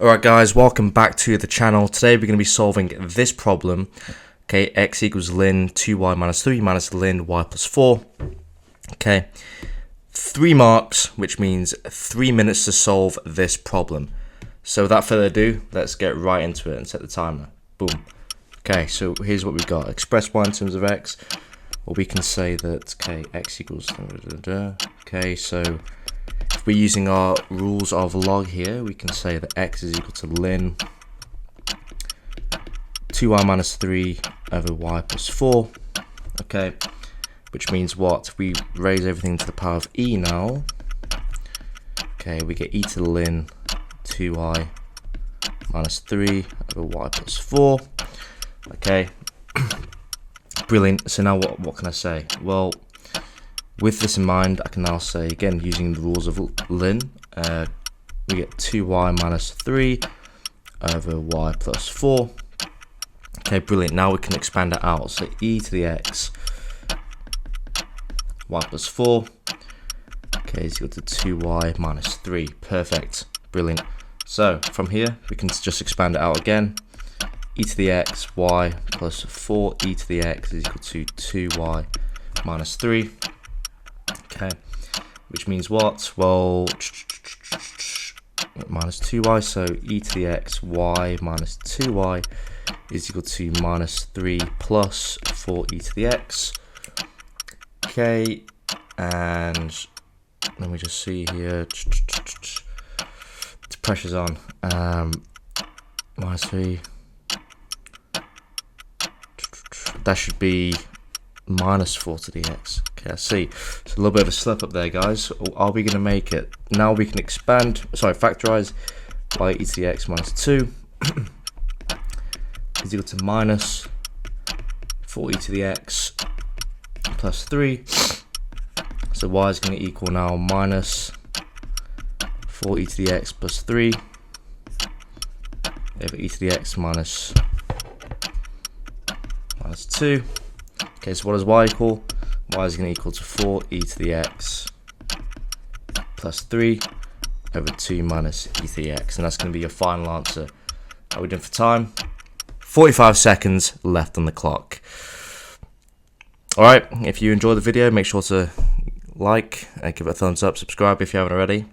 Alright guys, welcome back to the channel. Today we're going to be solving this problem. Okay, x equals ln 2y minus 3 minus ln y plus 4. Okay, 3 marks, which means 3 minutes to solve this problem. So without further ado, let's get right into it and set the timer. Boom. Okay, so here's what we've got. Express y in terms of x. Well, we can say that, okay, x equals... Okay, so if we're using our rules of log here, we can say that x is equal to ln 2y minus 3 over y plus 4. Okay, which means what? If we raise everything to the power of e now, okay, we get e to the ln 2y minus 3 over y plus 4. Okay, brilliant. So now what can I say? Well, with this in mind, I can now say, again, using the rules of ln, we get 2y minus 3 over y plus 4. Okay, brilliant. Now we can expand it out. So e to the x y plus 4, okay, is equal to 2y minus 3. Perfect. Brilliant. So from here, we can just expand it out again. E to the x y plus 4 e to the x is equal to 2y minus 3. Okay, which means what? Well, minus 2y, so e to the x y minus 2y is equal to minus 3 plus 4e to the x. Okay, and let me just see here. The pressure's on. Minus 3. That should be minus 4 to the x. Okay, I see. It's a little bit of a slip up there, guys. Are we going to make it? Now we can factorize y e to the x minus 2 is equal to minus 4e to the x plus 3. So y is going to equal now minus 4e to the x plus 3 over e to the x minus 2. Okay, so what does y equal? Y is going to equal to 4e to the x plus 3 over 2 minus e to the x. And that's going to be your final answer. Are we done for time? 45 seconds left on the clock. Alright, if you enjoyed the video, make sure to like, give it a thumbs up, subscribe if you haven't already.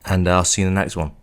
And I'll see you in the next one.